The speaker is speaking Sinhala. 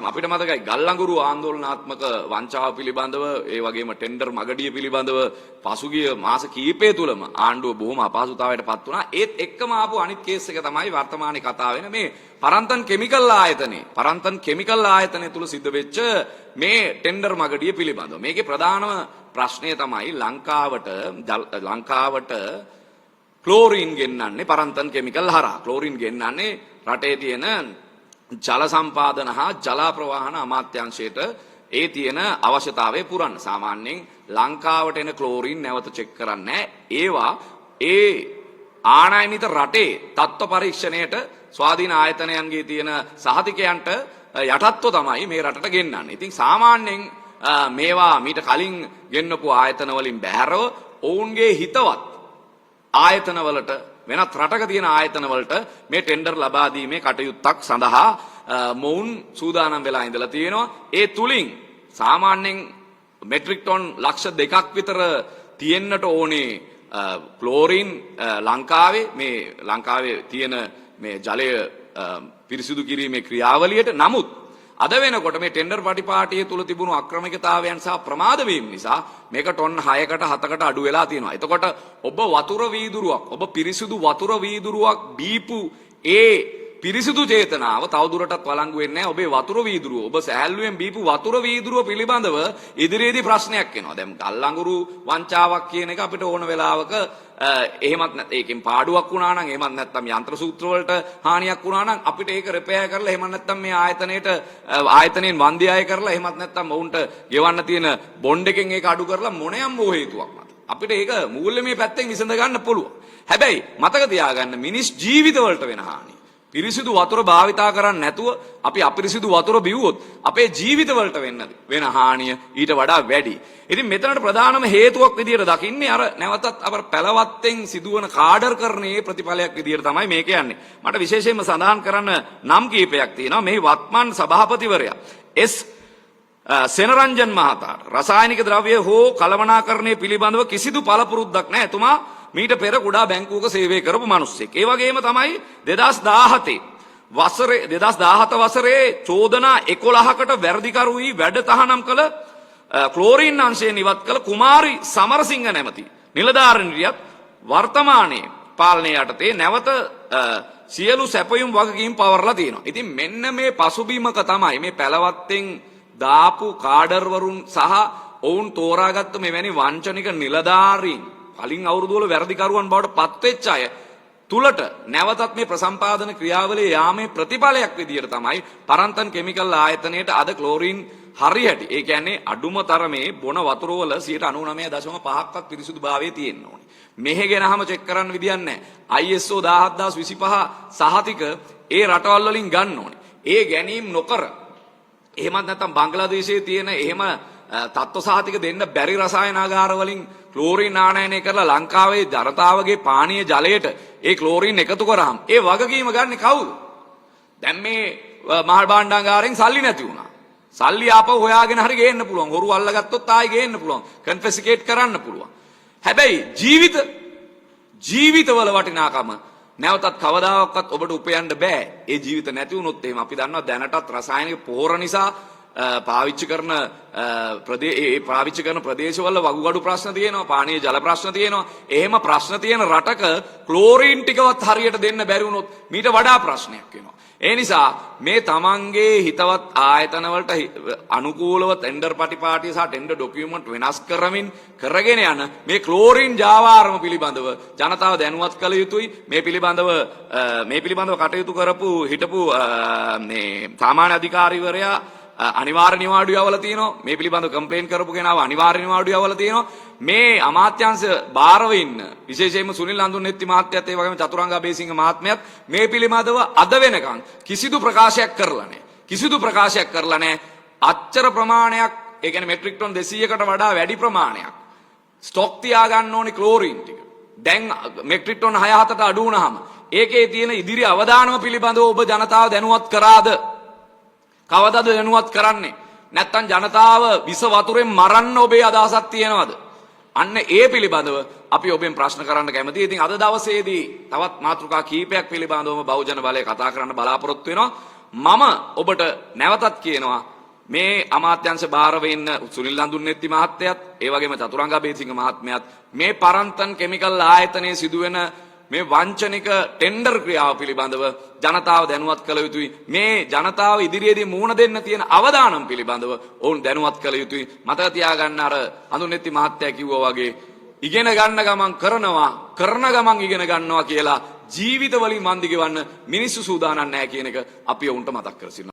අපිට මතකයි ගල්ලඟුරු ආందోලනාත්මක වංචාව පිළිබඳව ඒ වගේම ටෙන්ඩර් මගඩිය පිළිබඳව පසුගිය මාස කිහිපය තුලම ආණ්ඩුව බොහොම අපහසුතාවයටපත් වුණා. ඒත් එක්කම ආපු අනිත් කේස් එක තමයි වර්තමානයේ කතා වෙන මේ පරන්තන් කෙමිකල් ආයතනයේ තුල සිද්ධ වෙච්ච මේ ටෙන්ඩර් මගඩිය පිළිබඳව. මේකේ ප්‍රධානම ප්‍රශ්නය තමයි ලංකාවට ක්ලෝරින් ගෙන්නන්නේ පරන්තන් කෙමිකල් හරහා. ක්ලෝරින් ගෙන්නන්නේ රටේ තියෙන ජල සම්පාදන හා ජල ප්‍රවාහන අමාත්‍යාංශයට ඒ තියෙන අවශ්‍යතාවය පුරන්න. සාමාන්‍යයෙන් ලංකාවට එන ක්ලෝරින් නැවත චෙක් කරන්නේ ඒවා ඒ ආනයනිත රටේ තත්ත්ව පරීක්ෂණයට ස්වාධීන ආයතනයන්ගේ තියෙන සහතිකයන්ට යටත්ව තමයි මේ රටට ගෙන්නන්නේ. ඉතින් සාමාන්‍යයෙන් මේවා මීට කලින් ගෙන්නපු ආයතන වලින් බැහැරව ඔවුන්ගේ හිතවත් ආයතනවලට වෙනත් රටක තියෙන ආයතනවලට මේ ටෙන්ඩර් ලබා දීමේ කටයුත්තක් සඳහා මොවුන් සූදානම් වෙලා ඉඳලා තියෙනවා. ඒ තුලින් සාමාන්‍යයෙන් මෙට්‍රික් ටොන් ලක්ෂ 2ක් විතර තියෙන්නට ඕනේ ක්ලෝරින් ලංකාවේ තියෙන මේ ජලය පිරිසිදු කිරීමේ ක්‍රියාවලියට. නමුත් අද වෙනකොට මේ ටෙන්ඩර් පටිපාටිය තුල තිබුණු අක්‍රමිකතාවයන් සහ ප්‍රමාද වීම නිසා මේක ටොන් 6කට 7කට අඩු වෙලා තියෙනවා. එතකොට ඔබ පිරිසිදු වතුර වීදුරුවක් බීපු ඒ පිරිසිදු චේතනාව තවදුරටත් වළංගු වෙන්නේ නැහැ. ඔබේ වතුර වීදුරුව ඔබ සැහැල්ලුවෙන් බීපු වතුර වීදුරුව පිළිබඳව ඉදිරියේදී ප්‍රශ්නයක් එනවා. දැන් ගල්ලඟුරු වංචාවක් කියන එක අපිට ඕන වෙලාවක එහෙමත් නැත්නම් ඒකෙන් පාඩුවක් වුණා නම් එහෙමත් නැත්නම් යන්ත්‍ර සූත්‍ර වලට හානියක් වුණා නම් අපිට ඒක රිපෙයාර් කරලා එහෙමත් නැත්නම් මේ ආයතනයෙන් වන්දි ආය කරලා එහෙමත් නැත්නම් ඔවුන්ට ගෙවන්න තියෙන බොන්ඩ් එකෙන් ඒක අඩු කරලා මොනියම් හෝ හේතුවක් මත අපිට ඒක මූල්‍යමය පැත්තෙන් විසඳ ගන්න පුළුවන්. හැබැයි මතක තියාගන්න මිනිස් ජීවිතවලට වෙන හානිය පිරිසිදු වතුර භාවිතා කරන්නේ නැතුව අපි අපිරිසිදු වතුර බිව්වොත් අපේ ජීවිතවලට වෙන හානිය ඊට වඩා වැඩි. ඉතින් මෙතනට ප්‍රධානම හේතුවක් විදියට දකින්නේ අර නැවතත් අපර පැලවත්තෙන් සිදුවන කාඩර්කරණයේ ප්‍රතිඵලයක් විදියට තමයි මේ කියන්නේ. මට විශේෂයෙන්ම සඳහන් කරන්න නම් කීපයක් තියෙනවා. මේ වත්මන් සභාපතිවරයා සෙනරංජන් මහතාට රසායනික ද්‍රව්‍ය හෝ කලමනාකරණය පිළිබඳව කිසිදු පළපුරුද්දක් නැහැ. එතුමා මීට පෙර කුඩා බැංකුවක සේවය කරපු මිනිස්සෙක්. ඒ වගේම තමයි 2017 වසරේ චෝදනා 11කට වැරදිකරු වී වැඩ තහනම් කළ ක්ලෝරින් අංශයෙන් ඉවත් කළ කුමාරි සමරසිංහ නැමැති නිලධාරිනියත් වර්තමානයේ පාලනය යටතේ නැවත සියලු සැපයුම් වගකීම් පවරලා තියෙනවා. ඉතින් මෙන්න මේ පසුබිමක තමයි මේ පැලවත්තෙන් දාපු කාඩර්වරුන් සහ ඔවුන් තෝරාගත්ත මෙවැනි වංචනික නිලධාරීන් කලින් අවුරුදු වල වැරදිකරුවන් බවට පත්වෙච්ච අය තුලට නැවතත් මේ ප්‍රසම්පාදන ක්‍රියාවලිය යාමේ ප්‍රතිඵලයක් විදියට තමයි පරන්තන් කෙමිකල් ආයතනයේට අද ක්ලෝරින් හරියටි. ඒ කියන්නේ අඩුම තරමේ බොන වතුර වල 99.5%ක්වත් පිරිසුදුභාවය තියෙන්න ඕනේ. මෙහෙ ගෙනහම චෙක් කරන්න විදියක් නැහැ. ISO 17025 සහතික ඒ රටවල් වලින් ගන්න ඕනේ. ඒ ගැනීම නොකර එහෙමත් නැත්නම් බංග්ලාදේශයේ තියෙන එහෙම තත්ත්ව සහතික දෙන්න බැරි රසායනාගාර වලින් ක්ලෝරින් ආනයනය කරලා ලංකාවේ ජනතාවගේ පානීය ජලයට ඒ ක්ලෝරින් එකතු කරාම ඒ වගකීම ගන්නේ කවුද? දැන් මේ මහල් භාණ්ඩාගාරයෙන් සල්ලි නැති වුණා. සල්ලි ආපහු හොයාගෙන හරි ගේන්න පුළුවන්. හොරු අල්ලගත්තොත් ආයෙ ගේන්න පුළුවන්. කන්ෆිස්කේට් කරන්න පුළුවන්. හැබැයි ජීවිතවල වටිනාකම නැවතත් කවදාවත් ඔබට උපයන්න බෑ. ඒ ජීවිත නැති වුණොත් එහෙම අපි දන්නවා දැනටත් රසායනික පොහොර නිසා පාවිච්චි කරන ප්‍රදේශවල වගුගඩු ප්‍රශ්න තියෙනවා, පානීය ජල ප්‍රශ්න තියෙනවා. එහෙම ප්‍රශ්න තියෙන රටක ක්ලෝරින් ටිකවත් හරියට දෙන්න බැරි වුණොත් මීට වඩා ප්‍රශ්නයක් වෙනවා. ඒ නිසා මේ තමන්ගේ හිතවත් ආයතන වලට අනුකූලව ටෙන්ඩර් පටිපාටිය සහ ටෙන්ඩර් ඩොකියුමන්ට් වෙනස් කරමින් කරගෙන යන මේ ක්ලෝරින් ජාවාරම පිළිබඳව ජනතාව දැනුවත් කළ යුතුයි. මේ පිළිබඳව කටයුතු කරපු හිටපු මේ සාමාන්‍ය අධිකාරීවරයා අනිවාර්ය නිවාඩු යවලා තියෙනවා. මේ පිළිබඳව කම්ප්ලේන්ට් කරපු කෙනාව අනිවාර්ය නිවාඩු යවලා තියෙනවා. මේ අමාත්‍යාංශ බාරව ඉන්න විශේෂයෙන්ම සුනිල් අඳුනෙත්ති මහත්තයත් ඒ වගේම චතුරංග අබේසිංහ මහත්මයාත් මේ පිළිබඳව අද වෙනකන් කිසිදු ප්‍රකාශයක් කරලා නැහැ. අච්චර ප්‍රමාණයක් ඒ කියන්නේ මෙට්‍රික් ටොන් 200කට වඩා වැඩි ප්‍රමාණයක් ස්ටොක් තියාගන්න ඕනේ ක්ලෝරින් ටික. දැන් මෙට්‍රික් ටොන් 6-7ට අඩු වුණාම ඒකේ තියෙන ඉදිරි අවදානම පිළිබඳව ඔබ ජනතාව දැනුවත් කරාද? කවදාද දැනුවත් කරන්නේ? නැත්තම් ජනතාව විස වතුරෙන් මරන්න ඔබේ අදහසක් තියෙනවද? අන්න ඒ පිළිබඳව අපි ඔබෙන් ප්‍රශ්න කරන්න කැමතියි. ඉතින් අද දවසේදී තවත් මාතෘකා කීපයක් පිළිබඳවම බහුජන බලය කතා කරන්න බලාපොරොත්තු වෙනවා. මම ඔබට නැවතත් කියනවා මේ අමාත්‍යංශ භාර වෙන්න සුනිල් අඳුන්නෙත්ති මහත්තයත් ඒ වගේම චතුරංග අබේසිංහ මහත්මයාත් මේ පරන්තන් කෙමිකල් ආයතනයේ සිදුවෙන මේ වංචනික ටෙන්ඩර් ක්‍රියාව පිළිබඳව ජනතාව දැනුවත් කළ යුතුයි. මේ ජනතාව ඉදිරියේදී මුහුණ දෙන්න තියෙන අවදානම් පිළිබඳව ඔවුන් දැනුවත් කළ යුතුයි. මතක තියාගන්න අර අඳුන්නෙත්ති මහත්තයා කිව්වා වගේ ඉගෙන ගන්න ගමන් කරන ගමන් ඉගෙන ගන්නවා කියලා ජීවිත වලින් වන්දි ගෙවන්න මිනිස්සු සූදානම් නැහැ කියන එක අපි ඔවුන්ට මතක් කර සිටිනවා.